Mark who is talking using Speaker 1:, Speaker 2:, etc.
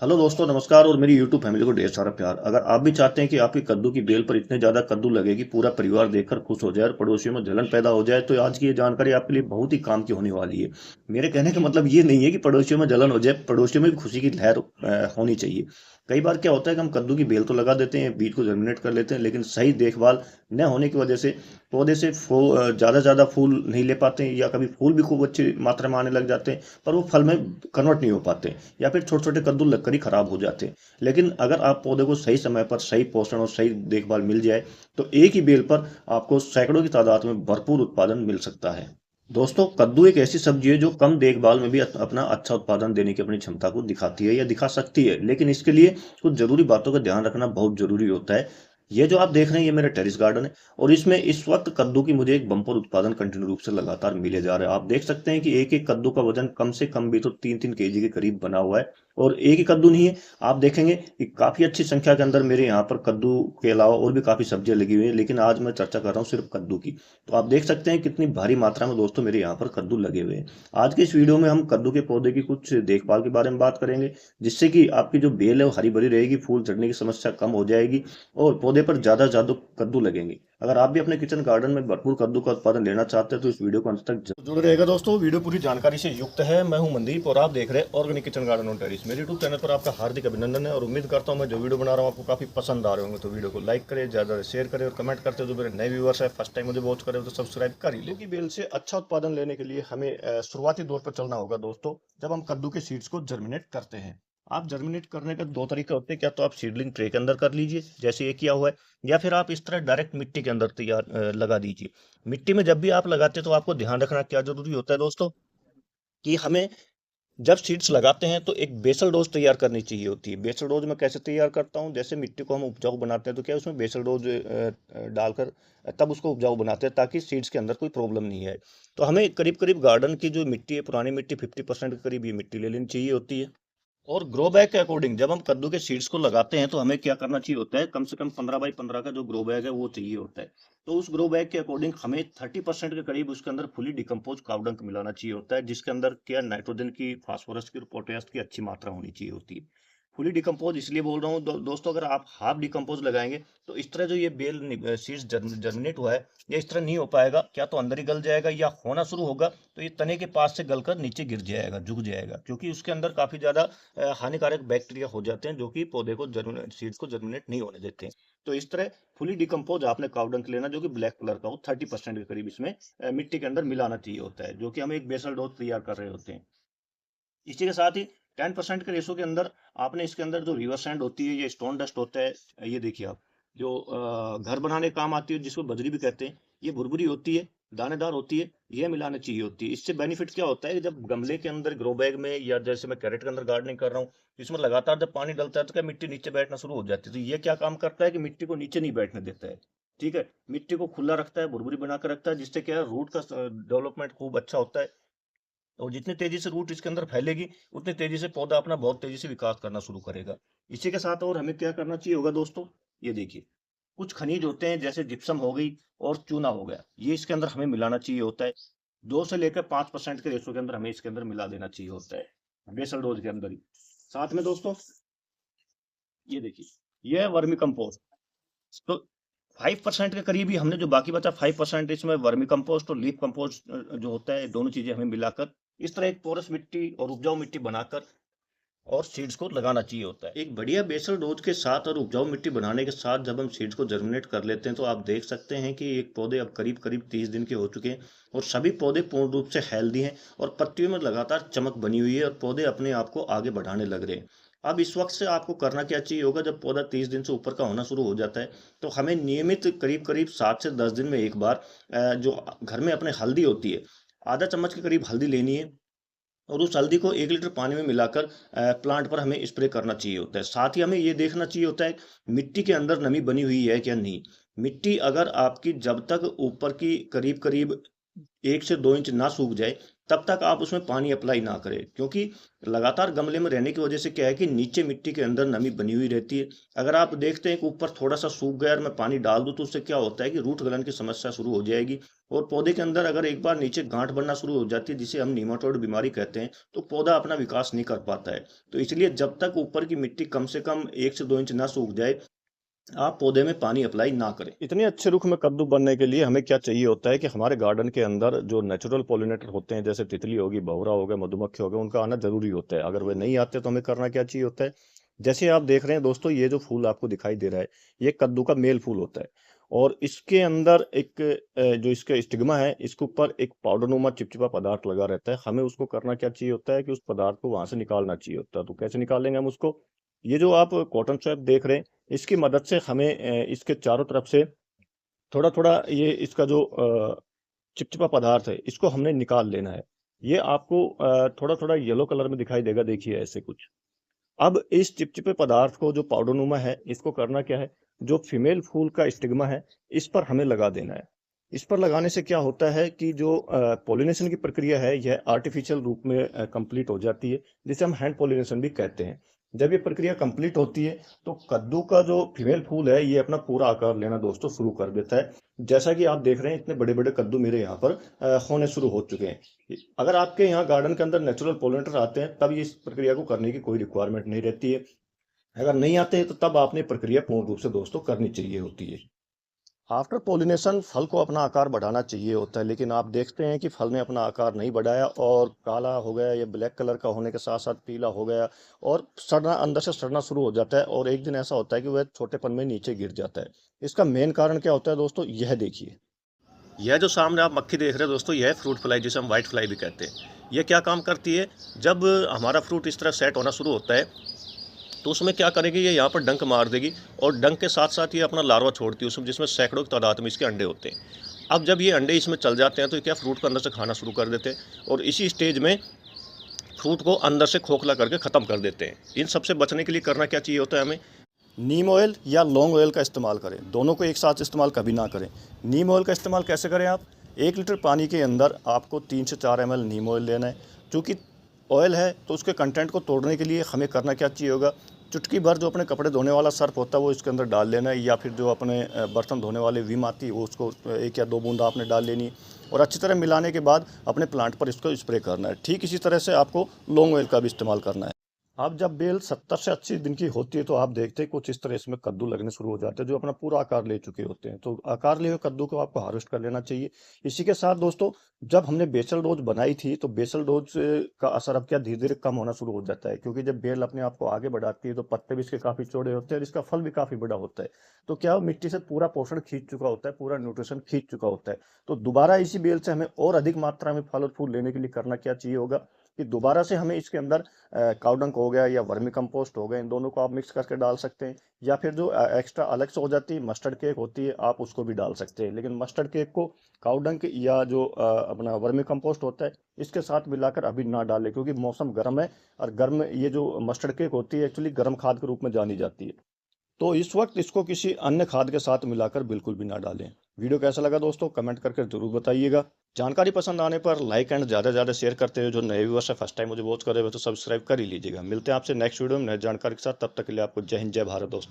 Speaker 1: Hello दोस्तों, नमस्कार। और मेरी यूट्यूब फैमिली को ढेर सारा प्यार। अगर आप भी चाहते हैं कि आपकी कद्दू की बेल पर इतने ज़्यादा कद्दू लगे कि पूरा परिवार देखकर खुश हो जाए और पड़ोसियों में जलन पैदा हो जाए, तो आज की ये जानकारी आपके लिए बहुत ही काम की होने वाली है। मेरे कहने का मतलब ये नहीं है कि पड़ोसियों में जलन हो जाए, पड़ोसियों में भी खुशी की लहर होनी चाहिए। कई बार क्या होता है कि हम कद्दू की बेल तो लगा देते हैं, बीज को जर्मिनेट कर लेते हैं, लेकिन सही देखभाल न होने की वजह से पौधे से ज़्यादा ज़्यादा फूल नहीं ले पाते हैं, या कभी फूल भी खूब अच्छी मात्रा में आने लग जाते हैं, पर वो फल में कन्वर्ट नहीं हो पाते, या फिर छोटे छोटे कद्दू लगकर ही खराब हो जाते हैं। लेकिन अगर आप पौधे को सही समय पर सही पोषण और सही देखभाल मिल जाए, तो एक ही बेल पर आपको सैकड़ों की तादाद में भरपूर उत्पादन मिल सकता है। दोस्तों, कद्दू एक ऐसी सब्जी है जो कम देखभाल में भी अपना अच्छा उत्पादन देने की अपनी क्षमता को दिखाती है या दिखा सकती है, लेकिन इसके लिए कुछ जरूरी बातों का ध्यान रखना बहुत जरूरी होता है। ये जो आप देख रहे हैं, ये मेरा टेरिस गार्डन है, और इसमें इस वक्त कद्दू की मुझे एक बम्पर उत्पादन कंटिन्यू रूप से लगातार मिले जा रहा है। आप देख सकते हैं कि एक एक कद्दू का वजन कम से कम भी तो 3-3 केजी के करीब बना हुआ है। और एक ही कद्दू नहीं है, आप देखेंगे कि काफी अच्छी संख्या के अंदर मेरे यहाँ पर कद्दू के अलावा और भी काफी सब्जियां लगी हुई हैं, लेकिन आज मैं चर्चा कर रहा हूँ सिर्फ कद्दू की। तो आप देख सकते हैं कितनी भारी मात्रा में दोस्तों मेरे यहाँ पर कद्दू लगे हुए हैं। आज के इस वीडियो में हम कद्दू के पौधे की कुछ देखभाल के बारे में बात करेंगे, जिससे कि आपकी जो बेल है वो हरी भरी रहेगी, फूल झड़ने की समस्या कम हो जाएगी, और पौधे पर ज्यादा ज्यादा कद्दू लगेंगे। अगर आप भी अपने किचन गार्डन में भरपूर कद्दू का उत्पादन लेना चाहते हैं, तो इस वीडियो को अंत तक जुड़े रहेगा। दोस्तों, वीडियो पूरी जानकारी से युक्त है। मैं हूं मनदीप और आप देख रहे हैं organic kitchen garden on terrace. मेरे यूट्यूब चैनल पर आपका हार्दिक अभिनंदन है, और उम्मीद करता हूं मैं जो वीडियो बना रहा हूं आपको काफी पसंद आ रहे होंगे। तो वीडियो को लाइक करें, ज्यादा शेयर करें, और कमेंट करते हो। जो मेरे नए व्यूअर्स है, फर्स्ट टाइम मुझे वॉच करें, तो सब्सक्राइब कर ही लें। बेल से अच्छा उत्पादन लेने के लिए हमें शुरुआती दौर पर चलना होगा दोस्तों, जब हम कद्दू के सीड्स को जर्मिनेट करते हैं। आप जर्मिनेट करने का दो तरीका होते हैं, क्या तो आप सीडलिंग ट्रे के अंदर कर लीजिए जैसे ये किया हुआ है, या फिर आप इस तरह डायरेक्ट मिट्टी के अंदर तैयार लगा दीजिए। मिट्टी में जब भी आप लगाते हैं, तो आपको ध्यान रखना क्या जरूरी होता है दोस्तों, कि हमें जब सीड्स लगाते हैं तो एक बेसल डोज तैयार करनी चाहिए होती है। बेसल डोज मैं कैसे तैयार करता हूँ, जैसे मिट्टी को हम उपजाऊ बनाते हैं, तो क्या है, उसमें बेसल डोज डालकर तब उसको उपजाऊ बनाते हैं, ताकि सीड्स के अंदर कोई प्रॉब्लम नहीं है। तो हमें करीब करीब गार्डन की जो मिट्टी है, पुरानी मिट्टी 50% के करीब ये मिट्टी ले लेनी चाहिए होती है। और ग्रो बैग के अकॉर्डिंग जब हम कद्दू के सीड्स को लगाते हैं, तो हमें क्या करना चाहिए होता है, कम से कम 15x15 का जो ग्रो बैग है वो चाहिए होता है। तो उस ग्रो बैग के अकॉर्डिंग हमें 30% के करीब उसके अंदर फुली डिकम्पोज काव डंक मिलाना चाहिए होता है, जिसके अंदर क्या नाइट्रोजन की, फास्फोरस की और पोटेशियम की अच्छी मात्रा होनी चाहिए होती है। फुली डिकम्पोज इसलिए बोल रहा हूँ दोस्तों, अगर आप हाफ डिकम्पोज लगाएंगे, तो इस तरह जो ये बेल सीड्स जर्मिनेट हुआ है, ये इस तरह नहीं हो पाएगा। क्या तो अंदर ही गल जाएगा, या होना शुरू होगा तो ये तने के पास से गलकर नीचे गिर जाएगा, झुक जाएगा, क्योंकि उसके अंदर काफी ज्यादा हानिकारक बैक्टीरिया हो जाते हैं, जो कि पौधे को जर्मिनेट, सीड्स को जर्मिनेट नहीं होने देते हैं। तो इस तरह फुली डिकम्पोज आपने काव डंक लेना, जो कि ब्लैक कलर का हो, 30% के करीब इसमें मिट्टी के अंदर मिलाना चाहिए होता है, जो कि हम एक बेसल डोज तैयार कर रहे होते हैं। इसी के साथ ही 10% के रेशो के अंदर आपने इसके अंदर जो रिवर सैंड होती है, ये स्टोन डस्ट होता है, ये देखिए आप, जो घर बनाने काम आती है, जिसको बजरी भी कहते हैं, ये भुरभुरी होती है, दानेदार होती है, ये मिलानी चाहिए होती है। इससे बेनिफिट क्या होता है कि जब गमले के अंदर, ग्रो बैग में, या जैसे मैं कैरेट के अंदर गार्डनिंग कर रहा हूँ, इसमें लगातार जब पानी डलता है, तो क्या मिट्टी नीचे बैठना शुरू हो जाती है। तो ये क्या काम करता है कि मिट्टी को नीचे नहीं बैठने देता है। ठीक है, मिट्टी को खुला रखता है, भुरभुरी बना कर रखता है, जिससे क्या है, रूट का डेवलपमेंट खूब अच्छा होता है। और जितनी तेजी से रूट इसके अंदर फैलेगी, उतनी तेजी से पौधा अपना बहुत तेजी से विकास करना शुरू करेगा। इसी के साथ और हमें क्या करना चाहिए होगा दोस्तों, ये देखिए, कुछ खनिज होते हैं, जैसे जिप्सम हो गई और चूना हो गया, ये इसके अंदर हमें मिलाना चाहिए होता है। 2 से लेकर 5% के रेशो के अंदर हमें इसके अंदर मिला देना चाहिए होता है, बेसल डोज के अंदर ही। साथ में दोस्तों, ये देखिए, ये है वर्मी कंपोस्ट। तो 5% के करीब ही हमने, जो बाकी बचा 5%, इसमें वर्मी कंपोस्ट और लीफ कंपोस्ट जो होता है, दोनों चीजें हमें मिलाकर इस तरह एक पोरस मिट्टी और उपजाऊ मिट्टी बनाकर और सीड्स को लगाना चाहिए होता है। एक बढ़िया बेसल डोज के साथ और उपजाऊ मिट्टी बनाने के साथ जब हम सीड्स को जर्मिनेट कर लेते हैं, तो आप देख सकते हैं कि एक पौधे अब करीब करीब 30 दिन के हो चुके हैं, और सभी पौधे पूर्ण रूप से हेल्दी हैं, और पत्तियों में लगातार चमक बनी हुई है, और पौधे अपने आप को आगे बढ़ाने लग रहे हैं। अब इस वक्त से आपको करना क्या चाहिए होगा, जब पौधा 30 दिन से ऊपर का होना शुरू हो जाता है, तो हमें नियमित करीब करीब 7 से 10 दिन में एक बार जो घर में अपने हल्दी होती है, आधा चम्मच के करीब हल्दी लेनी है, और उस हल्दी को 1 लीटर पानी में मिलाकर प्लांट पर हमें स्प्रे करना चाहिए होता है। साथ ही हमें ये देखना चाहिए होता है मिट्टी के अंदर नमी बनी हुई है क्या नहीं। मिट्टी अगर आपकी जब तक ऊपर की करीब करीब 1 से 2 इंच ना सूख जाए, तब तक आप उसमें पानी अप्लाई ना करें, क्योंकि लगातार गमले में रहने की वजह से क्या है कि नीचे मिट्टी के अंदर नमी बनी हुई रहती है। अगर आप देखते हैं कि ऊपर थोड़ा-सा सूख गया और मैं पानी डाल दूँ, तो उससे क्या होता है कि रूट गलन की समस्या शुरू हो जाएगी और पौधे के अंदर अगर एक बार नीचे गाँठ बनना शुरू हो जाती है, जिसे हम निमाटोड बीमारी कहते हैं, तो पौधा अपना विकास नहीं कर पाता है। तो इसलिए जब तक ऊपर की मिट्टी कम से कम 1 से 2 इंच ना सूख जाए, आप पौधे में पानी अप्लाई ना करें। इतने अच्छे रुख में कद्दू बनने के लिए हमें क्या चाहिए होता है कि हमारे गार्डन के अंदर जो नेचुरल पॉलिनेटर होते हैं, जैसे तितली होगी, भंवरा हो गया, मधुमक्खी हो गया, उनका आना ज़रूरी होता है। अगर वे नहीं आते तो हमें करना क्या चाहिए होता है, जैसे आप देख रहे हैं दोस्तों, ये जो फूल आपको दिखाई दे रहा है, ये कद्दू का मेल फूल होता है और इसके अंदर एक जो इसका स्टिग्मा है, इसके ऊपर एक पाउडरनुमा चिपचिपा पदार्थ लगा रहता है। हमें उसको करना क्या चाहिए होता है कि उस पदार्थ को वहाँ से निकालना चाहिए होता है। तो कैसे निकालेंगे हम उसको? ये जो आप कॉटन स्वैप देख रहे हैं, इसकी मदद से हमें इसके चारों तरफ से थोड़ा-थोड़ा ये इसका जो चिपचिपा पदार्थ है, इसको हमने निकाल लेना है। ये आपको थोड़ा-थोड़ा येलो कलर में दिखाई देगा, देखिए ऐसे कुछ। अब इस चिपचिपे पदार्थ को जो पाउडरनुमा है, इसको करना क्या है, जो फीमेल फूल का स्टिग्मा है, इस पर हमें लगा देना है। इस पर लगाने से क्या होता है कि जो पॉलिनेशन की प्रक्रिया है, यह आर्टिफिशियल रूप में कंप्लीट हो जाती है, जिसे हम हैंड पॉलिनेशन भी कहते हैं। जब ये प्रक्रिया कंप्लीट होती है, तो कद्दू का जो फीमेल फूल है, ये अपना पूरा आकार लेना दोस्तों शुरू कर देता है। जैसा कि आप देख रहे हैं, इतने बड़े-बड़े कद्दू मेरे यहाँ पर होने शुरू हो चुके हैं। अगर आपके यहाँ गार्डन के अंदर नेचुरल पॉलिनेटर आते हैं, तब ये इस प्रक्रिया को करने की कोई रिक्वायरमेंट नहीं रहती है। अगर नहीं आते हैं, तो तब आपने प्रक्रिया पूर्ण रूप से दोस्तों करनी चाहिए होती है। आफ्टर पॉलिनेशन फल को अपना आकार बढ़ाना चाहिए होता है, लेकिन आप देखते हैं कि फल ने अपना आकार नहीं बढ़ाया और काला हो गया, या ब्लैक कलर का होने के साथ साथ पीला हो गया और सड़ना, अंदर से सड़ना शुरू हो जाता है और एक दिन ऐसा होता है कि वह छोटेपन में नीचे गिर जाता है। इसका मेन कारण क्या होता है दोस्तों, यह देखिए। यह जो सामने आप मक्खी देख रहे हैं दोस्तों, यह है फ्रूट फ्लाई, जिसे हम व्हाइट फ्लाई भी कहते हैं। यह क्या काम करती है, जब हमारा फ्रूट इस तरह सेट होना शुरू होता है, तो उसमें क्या करेगी, ये यहाँ पर डंक मार देगी और डंक के साथ साथ ये अपना लार्वा छोड़ती है उसमें, जिसमें सैकड़ों की तादाद में इसके अंडे होते हैं। अब जब ये अंडे इसमें चल जाते हैं, तो क्या फ्रूट को अंदर से खाना शुरू कर देते हैं और इसी स्टेज में फ्रूट को अंदर से खोखला करके ख़त्म कर देते हैं। इन सबसे बचने के लिए करना क्या चाहिए होता है हमें, नीम ऑयल या लौंग ऑयल का इस्तेमाल करें। दोनों को एक साथ इस्तेमाल कभी ना करें। नीम ऑयल का इस्तेमाल कैसे करें आप, 1 लीटर पानी के अंदर आपको 3 से 4 ml नीम ऑयल लेना है। चूँकि ऑयल है, तो उसके कंटेंट को तोड़ने के लिए हमें करना क्या चाहिए होगा, चुटकी भर जो अपने कपड़े धोने वाला सर्फ होता है, वो इसके अंदर डाल लेना है, या फिर जो अपने बर्तन धोने वाले विम आती है, वो उसको 1 या 2 बूंद आपने डाल लेनी है और अच्छी तरह मिलाने के बाद अपने प्लांट पर इसको स्प्रे करना है। ठीक इसी तरह से आपको लौंग ऑयल का भी इस्तेमाल करना है। अब जब बेल 70 से 80 दिन की होती है, तो आप देखते हैं कुछ इस तरह इसमें कद्दू लगने शुरू हो जाते हैं, जो अपना पूरा आकार ले चुके होते हैं। तो आकार लिए हुए कद्दू को आपको हार्वेस्ट कर लेना चाहिए। इसी के साथ दोस्तों, जब हमने बेसल डोज बनाई थी, तो बेसल डोज का असर अब क्या धीरे-धीरे कम होना शुरू हो जाता है, क्योंकि जब बेल अपने आप को आगे बढ़ाती है, तो पत्ते भी इसके काफ़ी चौड़े होते हैं और इसका फल भी काफ़ी बड़ा होता है। तो क्या वो मिट्टी से पूरा पोषण खींच चुका होता है, पूरा न्यूट्रिशन खींच चुका होता है। तो दोबारा इसी बेल से हमें और अधिक मात्रा में फल और फूल लेने के लिए करना क्या चाहिए होगा कि दोबारा से हमें इसके अंदर काउ डंक हो गया या वर्मी कंपोस्ट हो गया, इन दोनों को आप मिक्स करके डाल सकते हैं, या फिर जो एक्स्ट्रा अलग से हो जाती है मस्टर्ड केक होती है, आप उसको भी डाल सकते हैं। लेकिन मस्टर्ड केक को काउ डंक या जो अपना वर्मी कंपोस्ट होता है, इसके साथ मिलाकर अभी ना डालें, क्योंकि मौसम गर्म है और गर्म ये जो मस्टर्ड केक होती है, एक्चुअली गर्म खाद के रूप में जानी जाती है। तो इस वक्त इसको किसी अन्य खाद के साथ मिलाकर बिल्कुल भी ना डालें। वीडियो कैसा लगा दोस्तों, कमेंट करके जरूर बताइएगा। जानकारी पसंद आने पर लाइक एंड ज़्यादा से ज़्यादा शेयर करते हुए, जो नए व्यूअर्स है, फर्स्ट टाइम मुझे वॉच कर रहे हो, तो सब्सक्राइब कर ही लीजिएगा। मिलते हैं आपसे नेक्स्ट वीडियो में नई जानकारी के साथ, तब तक के लिए आपको जय हिंद, जय भारत दोस्तों।